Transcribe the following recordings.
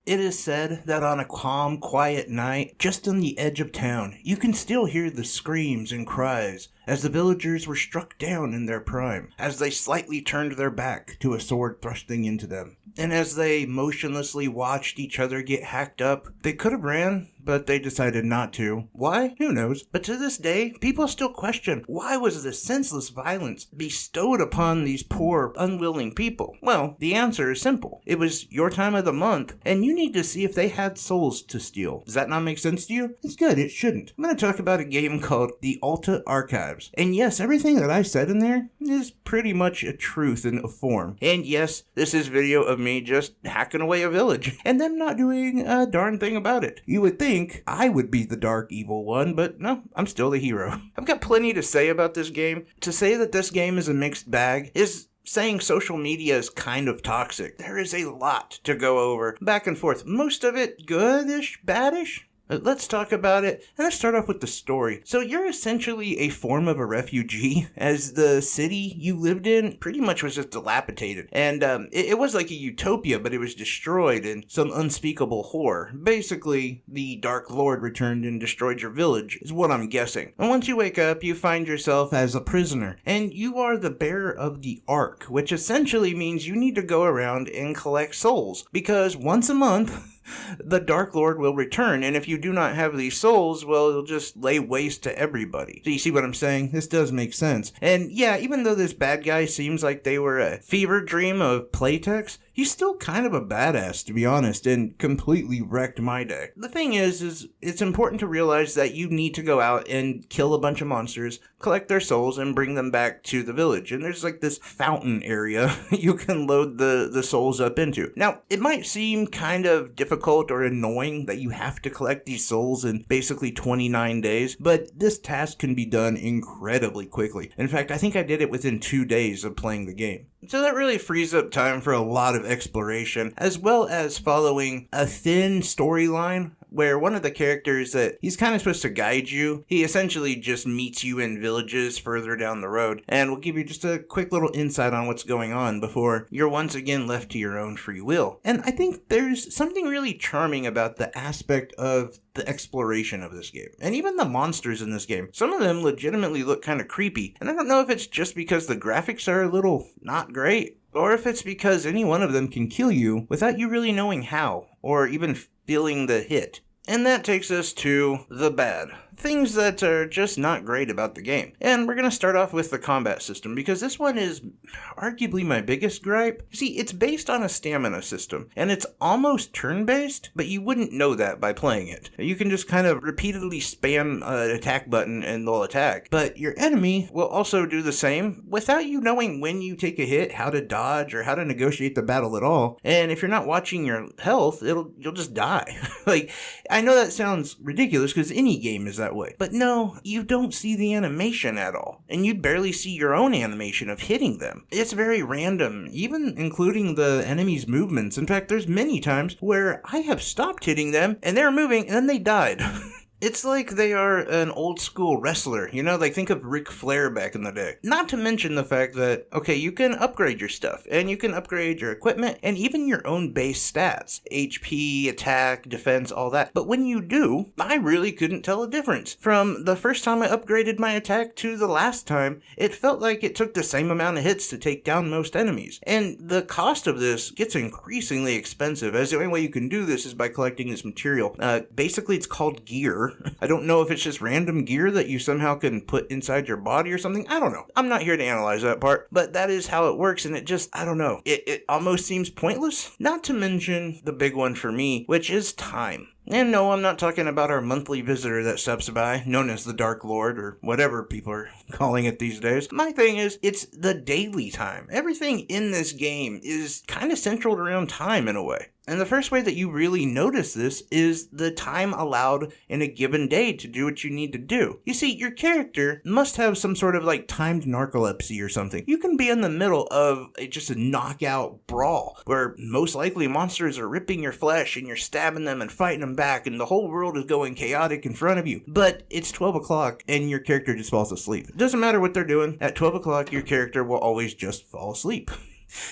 It is said that on a calm, quiet night, just on the edge of town, you can still hear the screams and cries as the villagers were struck down in their prime, as they slightly turned their back to a sword thrusting into them. And as they motionlessly watched each other get hacked up, they could have ran, but they decided not to. Why? Who knows? But to this day, people still question, why was this senseless violence bestowed upon these poor, unwilling people? Well, the answer is simple. It was your time of the month, and you need to see if they had souls to steal. Does that not make sense to you? It's good, it shouldn't. I'm going to talk about a game called the Atla Archives. And yes, everything that I said in there is pretty much a truth in a form. And yes, this is video of me just hacking away a village, and them not doing a darn thing about it. You would think I would be the dark evil one, but no, I'm still the hero. I've got plenty to say about this game. To say that this game is a mixed bag is saying social media is kind of toxic. There is a lot to go over, back and forth. Most of it goodish, baddish. Let's talk about it, and let's start off with the story. So you're essentially a form of a refugee, as the city you lived in pretty much was just dilapidated. And it was like a utopia, but it was destroyed in some unspeakable horror. Basically, the Dark Lord returned and destroyed your village, is what I'm guessing. And once you wake up, you find yourself as a prisoner, and you are the bearer of the Ark, which essentially means you need to go around and collect souls, because once a month, the Dark Lord will return, and if you do not have these souls, well, it'll just lay waste to everybody. So you see what I'm saying? This does make sense. And yeah, even though this bad guy seems like they were a fever dream of Playtex, he's still kind of a badass, to be honest, and completely wrecked my day. The thing is it's important to realize that you need to go out and kill a bunch of monsters, collect their souls, and bring them back to the village. And there's like this fountain area you can load the souls up into. Now, it might seem kind of difficult or annoying that you have to collect these souls in basically 29 days, but this task can be done incredibly quickly. In fact, I think I did it within 2 days of playing the game. So that really frees up time for a lot of exploration, as well as following a thin storyline where one of the characters that he's kind of supposed to guide you, he essentially just meets you in villages further down the road and will give you just a quick little insight on what's going on before you're once again left to your own free will. And I think there's something really charming about the aspect of the exploration of this game. And even the monsters in this game, some of them legitimately look kind of creepy. And I don't know if it's just because the graphics are a little not great, or if it's because any one of them can kill you without you really knowing how, or even feeling the hit. And that takes us to the bad. Things that are just not great about the game. And we're going to start off with the combat system, because this one is arguably my biggest gripe. See, it's based on a stamina system, and it's almost turn-based, but you wouldn't know that by playing it. You can just kind of repeatedly spam an attack button and they'll attack. But your enemy will also do the same without you knowing when you take a hit, how to dodge, or how to negotiate the battle at all. And if you're not watching your health, you'll just die. Like, I know that sounds ridiculous because any game is that way. But no, you don't see the animation at all. And you barely see your own animation of hitting them. It's very random, even including the enemy's movements. In fact, there's many times where I have stopped hitting them and they're moving and then they died. It's like they are an old school wrestler, you know, like think of Ric Flair back in the day. Not to mention the fact that, okay, you can upgrade your stuff, and you can upgrade your equipment, and even your own base stats. HP, attack, defense, all that. But when you do, I really couldn't tell a difference. From the first time I upgraded my attack to the last time, it felt like it took the same amount of hits to take down most enemies. And the cost of this gets increasingly expensive, as the only way you can do this is by collecting this material. Basically, it's called gear. I don't know if it's just random gear that you somehow can put inside your body or something. I don't know. I'm not here to analyze that part, but that is how it works, and it just, I don't know. It almost seems pointless. Not to mention the big one for me, which is time. And no, I'm not talking about our monthly visitor that steps by, known as the Dark Lord, or whatever people are calling it these days. My thing is, it's the daily time. Everything in this game is kind of centered around time in a way. And the first way that you really notice this is the time allowed in a given day to do what you need to do. You see, your character must have some sort of like timed narcolepsy or something. You can be in the middle of just a knockout brawl where most likely monsters are ripping your flesh and you're stabbing them and fighting them back and the whole world is going chaotic in front of you. But it's 12 o'clock and your character just falls asleep. It doesn't matter what they're doing. At 12 o'clock, your character will always just fall asleep.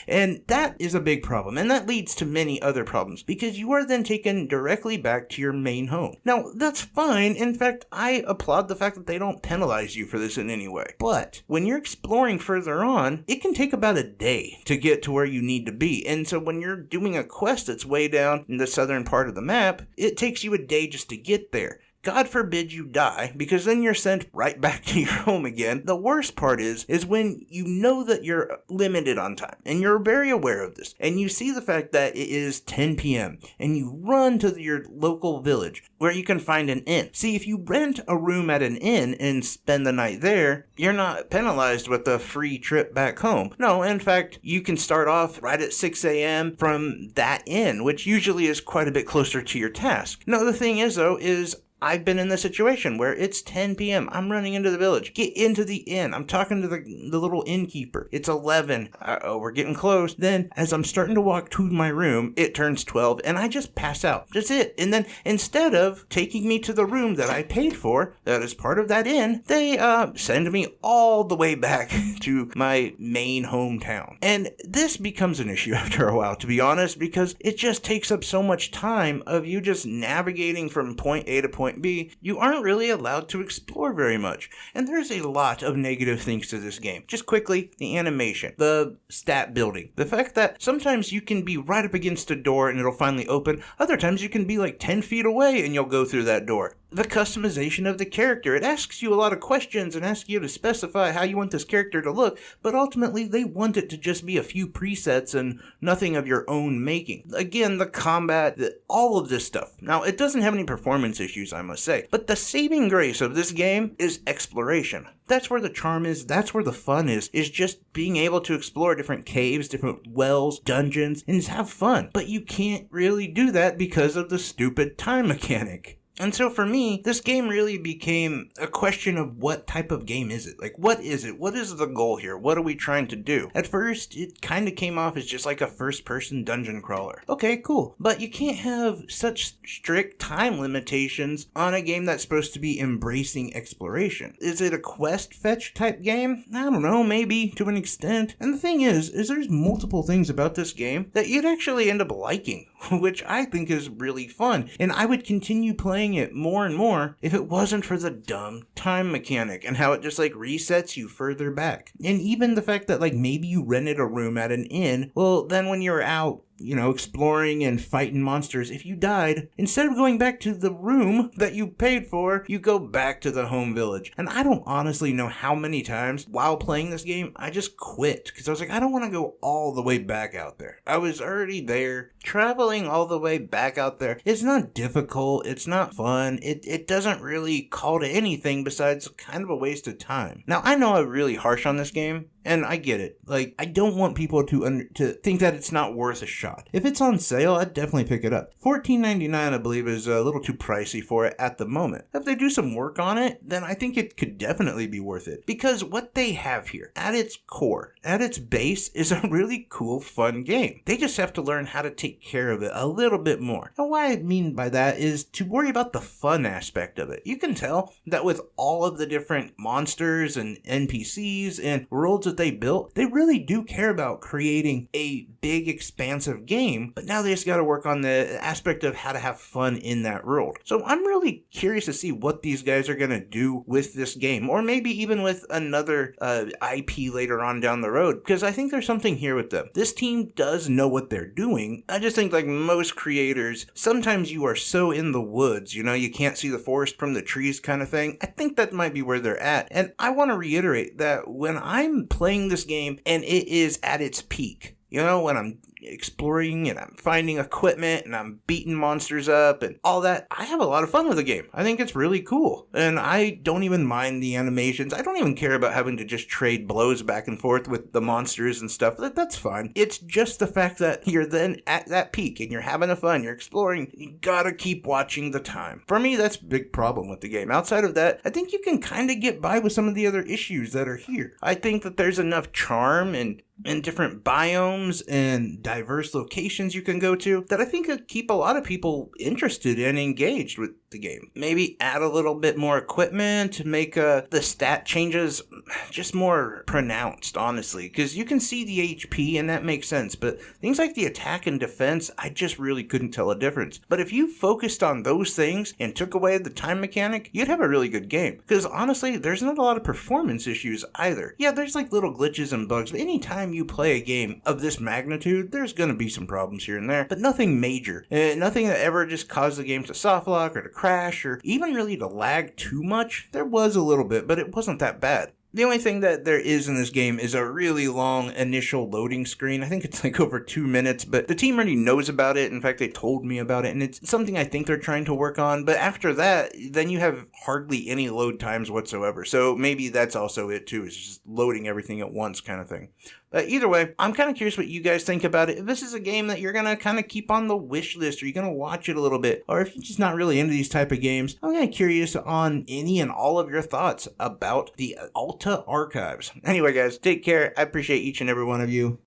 And that is a big problem, and that leads to many other problems, because you are then taken directly back to your main home. Now, that's fine. In fact, I applaud the fact that they don't penalize you for this in any way. But when you're exploring further on, it can take about a day to get to where you need to be. And so when you're doing a quest that's way down in the southern part of the map, it takes you a day just to get there. God forbid you die, because then you're sent right back to your home again. The worst part is when you know that you're limited on time, and you're very aware of this, and you see the fact that it is 10 p.m., and you run to your local village where you can find an inn. See, if you rent a room at an inn and spend the night there, you're not penalized with a free trip back home. No, in fact, you can start off right at 6 a.m. from that inn, which usually is quite a bit closer to your task. No, the thing is, though, is I've been in the situation where it's 10 p.m. I'm running into the village. Get into the inn. I'm talking to the little innkeeper. It's 11. Uh-oh, we're getting close. Then, as I'm starting to walk to my room, it turns 12, and I just pass out. That's it. And then, instead of taking me to the room that I paid for, that is part of that inn, they send me all the way back to my main hometown. And this becomes an issue after a while, to be honest, because it just takes up so much time of you just navigating from point A to point B. You aren't really allowed to explore very much. And there's a lot of negative things to this game. Just quickly, the animation, the stat building, the fact that sometimes you can be right up against a door and it'll finally open. Other times you can be like 10 feet away and you'll go through that door. The customization of the character. It asks you a lot of questions and asks you to specify how you want this character to look, but ultimately they want it to just be a few presets and nothing of your own making. Again, the combat, all of this stuff. Now, it doesn't have any performance issues, I must say, but the saving grace of this game is exploration. That's where the charm is, that's where the fun is just being able to explore different caves, different wells, dungeons, and just have fun. But you can't really do that because of the stupid time mechanic. And so for me, this game really became a question of what type of game is it? Like, what is it? What is the goal here? What are we trying to do? At first, it kind of came off as just like a first-person dungeon crawler. Okay, cool. But you can't have such strict time limitations on a game that's supposed to be embracing exploration. Is it a quest fetch type game? I don't know, maybe to an extent. And the thing is there's multiple things about this game that you'd actually end up liking, which I think is really fun. And I would continue playing it more and more if it wasn't for the dumb time mechanic and how it just like resets you further back. And even the fact that like maybe you rented a room at an inn, well then when you're out exploring and fighting monsters, if you died, instead of going back to the room that you paid for, you go back to the home village. And I don't honestly know how many times while playing this game, I just quit because I was like, I don't want to go all the way back out there. I was already there. Traveling all the way back out there, it's not difficult, it's not fun, it doesn't really call to anything besides kind of a waste of time. Now, I know I'm really harsh on this game, and I get it. Like, I don't want people to think that it's not worth a shot. If it's on sale, I'd definitely pick it up. $14.99, I believe, is a little too pricey for it at the moment. If they do some work on it, then I think it could definitely be worth it. Because what they have here, at its core, at its base, is a really cool, fun game. They just have to learn how to take care of it a little bit more. And what I mean by that is to worry about the fun aspect of it. You can tell that with all of the different monsters and NPCs and worlds that they built, they really do care about creating a big, expansive game, but now they just got to work on the aspect of how to have fun in that world. So I'm really curious to see what these guys are going to do with this game, or maybe even with another IP later on down the road, because I think there's something here with them. This team does know what they're doing. I just think like most creators, sometimes you are so in the woods, you can't see the forest from the trees kind of thing. I think that might be where they're at. And I want to reiterate that when I'm playing this game and it is at its peak, when I'm exploring and I'm finding equipment and I'm beating monsters up and all that, I have a lot of fun with the game. I think it's really cool. And I don't even mind the animations. I don't even care about having to just trade blows back and forth with the monsters and stuff. That's fine. It's just the fact that you're then at that peak and you're having fun, you're exploring, you gotta keep watching the time. For me, that's a big problem with the game. Outside of that, I think you can kind of get by with some of the other issues that are here. I think that there's enough charm and and different biomes and diverse locations you can go to that I think could keep a lot of people interested and engaged with the game. Maybe add a little bit more equipment to make the stat changes just more pronounced, honestly, because you can see the HP and that makes sense, but things like the attack and defense, I just really couldn't tell a difference. But if you focused on those things and took away the time mechanic, you'd have a really good game, because honestly, there's not a lot of performance issues either. Yeah, there's like little glitches and bugs, but anytime you play a game of this magnitude, there's going to be some problems here and there, but nothing major. Nothing that ever just caused the game to soft lock or to crash or even really to lag too much. There was a little bit, but it wasn't that bad. The only thing that there is in this game is a really long initial loading screen. I think it's like over 2 minutes, but the team already knows about it. In fact, they told me about it, and it's something I think they're trying to work on. But after that, then you have hardly any load times whatsoever. So maybe that's also it too, is just loading everything at once kind of thing. But either way, I'm kind of curious what you guys think about it. If this is a game that you're going to kind of keep on the wish list, or you're going to watch it a little bit, or if you're just not really into these type of games, I'm kind of curious on any and all of your thoughts about the Alta archives. Anyway, guys, take care. I appreciate each and every one of you.